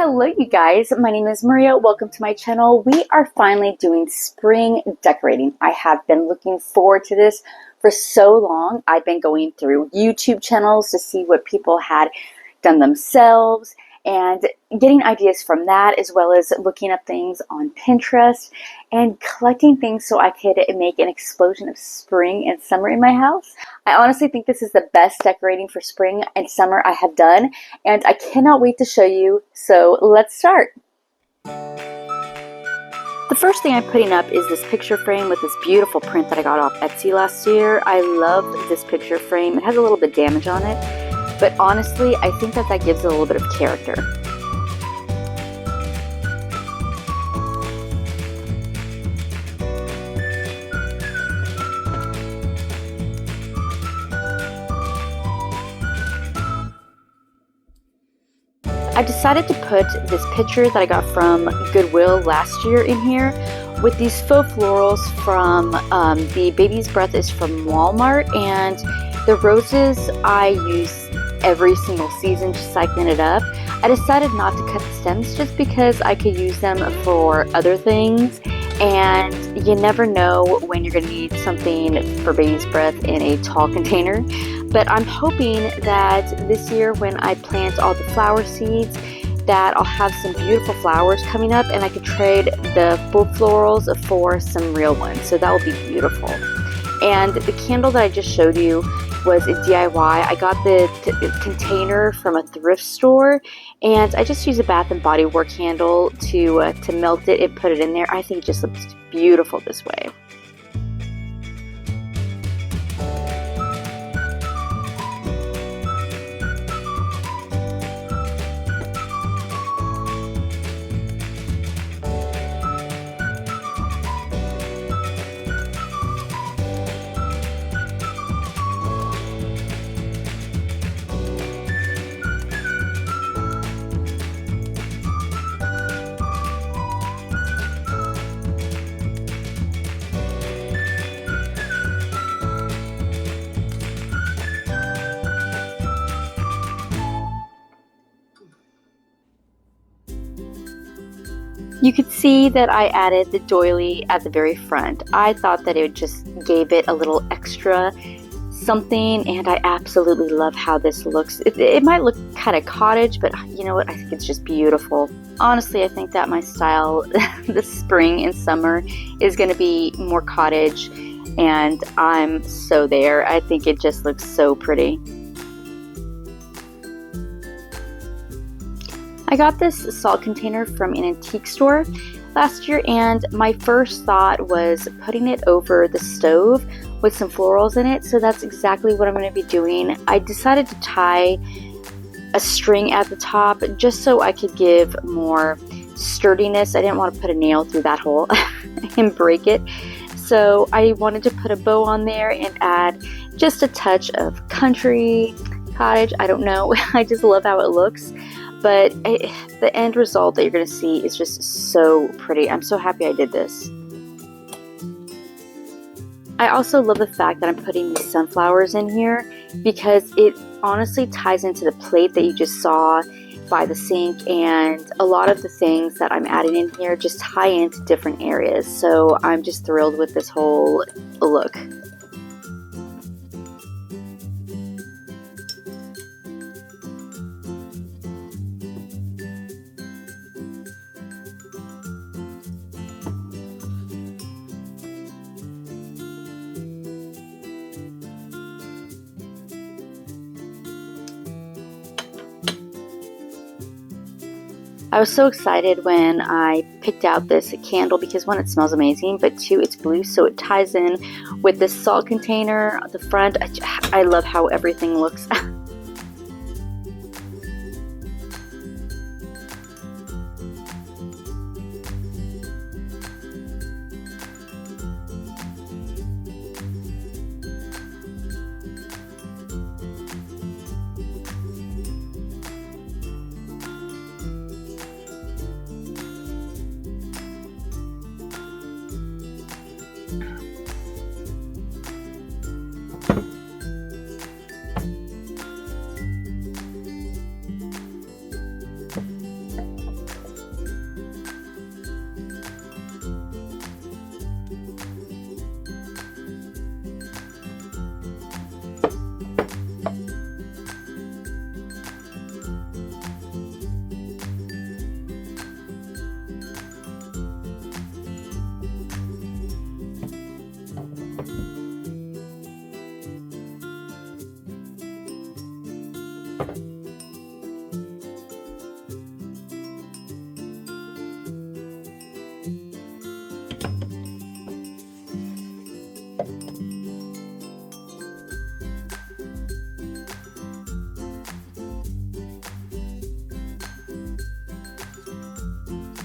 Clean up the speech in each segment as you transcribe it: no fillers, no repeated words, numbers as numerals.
Hello you guys, my name is Maria. Welcome to my channel. We are finally doing spring decorating. I have been looking forward to this for so long. I've been going through YouTube channels to see what people had done themselves and getting ideas from that, as well as looking up things on Pinterest and collecting things so I could make an explosion of spring and summer in my house. I honestly think this is the best decorating for spring and summer I have done, and I cannot wait to show you, so let's start. The first thing I'm putting up is this picture frame with this beautiful print that I got off Etsy last year. I love this picture frame. It has a little bit of damage on it, but honestly, I think that gives it a little bit of character. I decided to put this picture that I got from Goodwill last year in here with these faux florals from the Baby's Breath is from Walmart, and the roses I use every single season, just cycling it up. I decided not to cut the stems just because I could use them for other things, and you never know when you're going to need something for Baby's Breath in a tall container. But I'm hoping that this year when I plant all the flower seeds that I'll have some beautiful flowers coming up, and I could trade the full florals for some real ones. So that will be beautiful. And the candle that I just showed you was a DIY. I got the container from a thrift store, and I just used a Bath and Body Works candle to melt it and put it in there. I think it just looks beautiful this way. You could see that I added the doily at the very front. I thought that it just gave it a little extra something, and I absolutely love how this looks. It might look kind of cottage, but you know what? I think it's just beautiful. Honestly, I think that my style this spring and summer is going to be more cottage, and I'm so there. I think it just looks so pretty. I got this salt container from an antique store last year, and my first thought was putting it over the stove with some florals in it, so that's exactly what I'm going to be doing. I decided to tie a string at the top just so I could give more sturdiness. I didn't want to put a nail through that hole and break it, so I wanted to put a bow on there and add just a touch of country, cottage, I don't know. I just love how it looks. But the end result that you're going to see is just so pretty. I'm so happy I did this. I also love the fact that I'm putting these sunflowers in here because it honestly ties into the plate that you just saw by the sink, and a lot of the things that I'm adding in here just tie into different areas. So I'm just thrilled with this whole look. I was so excited when I picked out this candle because one, it smells amazing, but two, it's blue, so it ties in with this salt container at the front. I love how everything looks.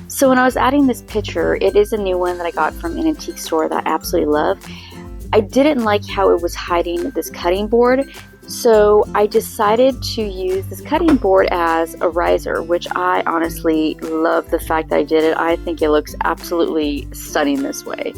So when I was adding this picture, it is a new one that I got from an antique store that I absolutely love. I didn't like how it was hiding this cutting board, so I decided to use this cutting board as a riser, which I honestly love the fact that I did it. I think it looks absolutely stunning this way.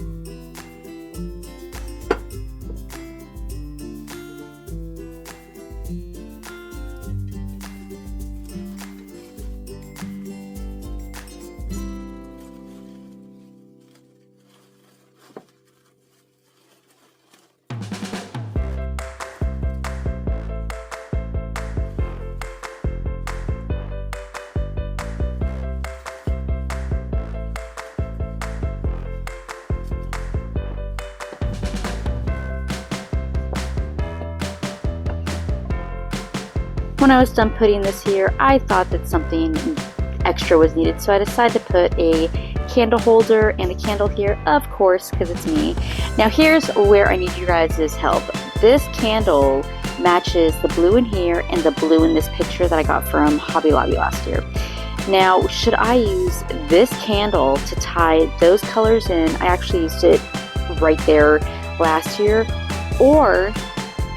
When I was done putting this here, I thought that something extra was needed, so I decided to put a candle holder and a candle here, of course, because it's me. Now here's where I need you guys' help. This candle matches the blue in here and the blue in this picture that I got from Hobby Lobby last year. Now, should I use this candle to tie those colors in? I actually used it right there last year. Or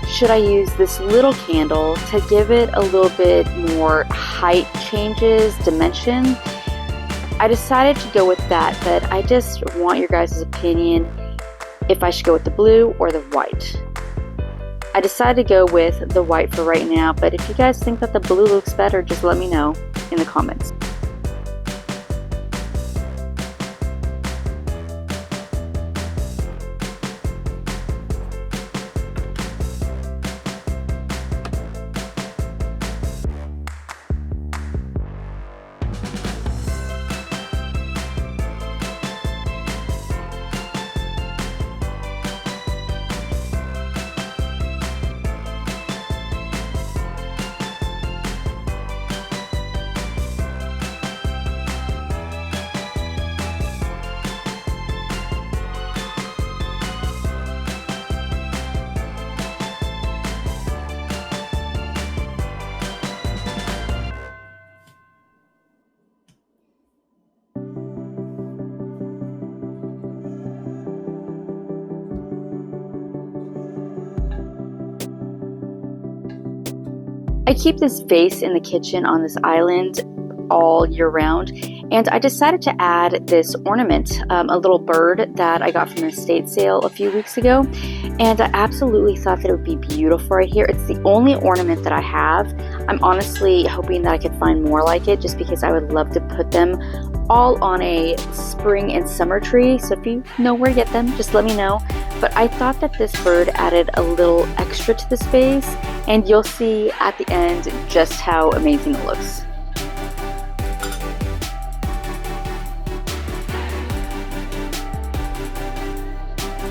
should I use this little candle to give it a little bit more height changes, dimension? I decided to go with that, but I just want your guys' opinion if I should go with the blue or the white. I decided to go with the white for right now, but if you guys think that the blue looks better, just let me know in the comments. I keep this vase in the kitchen on this island all year round, and I decided to add this ornament, a little bird that I got from an estate sale a few weeks ago, and I absolutely thought that it would be beautiful right here. It's the only ornament that I have. I'm honestly hoping that I could find more like it, just because I would love to put them all on a spring and summer tree. So if you know where to get them, just let me know. But I thought that this bird added a little extra to this vase, and you'll see at the end just how amazing it looks.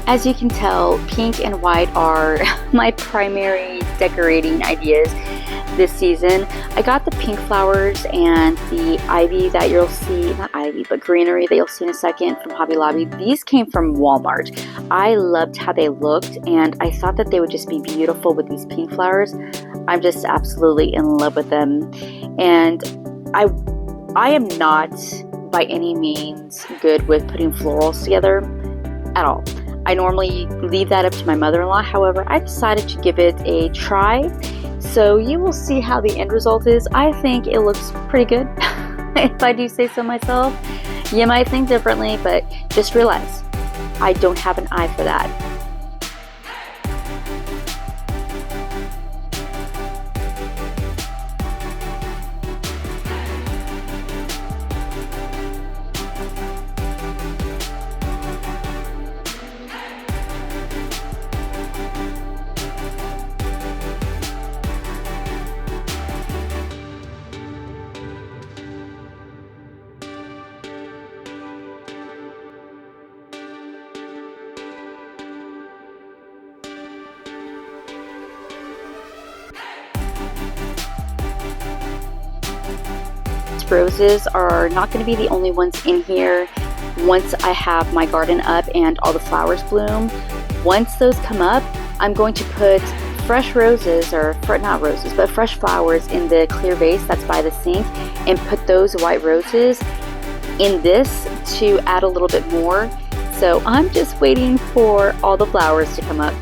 As you can tell, pink and white are my primary decorating ideas this season. I got the pink flowers and the ivy that you'll see, not ivy, but greenery that you'll see in a second from Hobby Lobby. These came from Walmart. I loved how they looked, and I thought that they would just be beautiful with these pink flowers. I'm just absolutely in love with them. And I am not by any means good with putting florals together at all. I normally leave that up to my mother-in-law. However, I decided to give it a try. So you will see how the end result is. I think it looks pretty good, if I do say so myself. You might think differently, but just realize I don't have an eye for that. roses are not going to be the only ones in here once I have my garden up and all the flowers bloom. Once those come up, I'm going to put fresh roses, or not roses, but fresh flowers in the clear vase that's by the sink, and put those white roses in this to add a little bit more. So I'm just waiting for all the flowers to come up.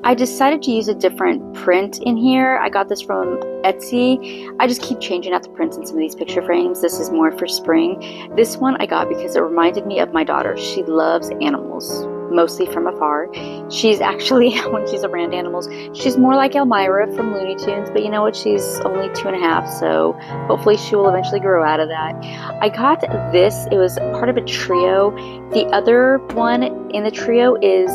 I decided to use a different print in here. I got this from Etsy. I just keep changing out the prints in some of these picture frames. This is more for spring. This one I got because it reminded me of my daughter. She loves animals, mostly from afar. She's actually, when she's around animals, she's more like Elmira from Looney Tunes, but you know what? She's only 2.5, so hopefully she will eventually grow out of that. I got this. It was part of a trio. The other one in the trio is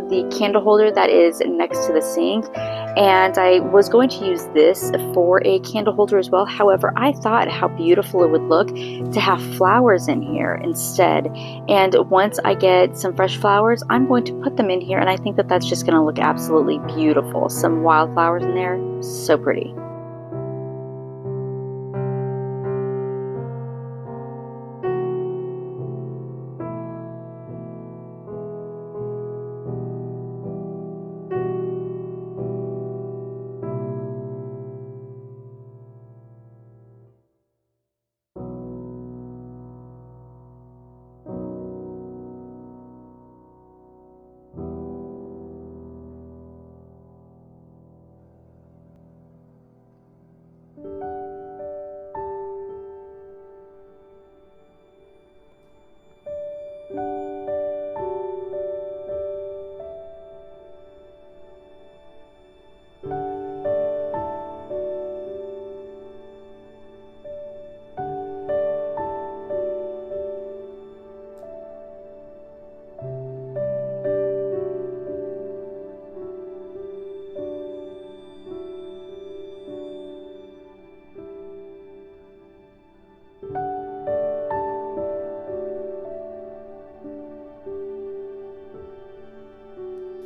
the candle holder that is next to the sink, and I was going to use this for a candle holder as well. However, I thought how beautiful it would look to have flowers in here instead, and once I get some fresh flowers, I'm going to put them in here, and I think that that's just going to look absolutely beautiful. Some wildflowers in there, so pretty.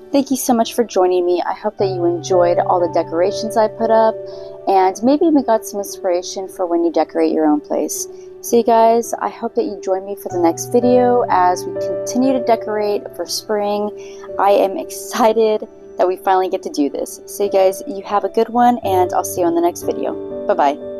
Thank you so much for joining me. I hope that you enjoyed all the decorations I put up, and maybe we got some inspiration for when you decorate your own place. So you guys, I hope that you join me for the next video as we continue to decorate for spring. I am excited that we finally get to do this. So you guys, you have a good one, and I'll see you on the next video. Bye-bye.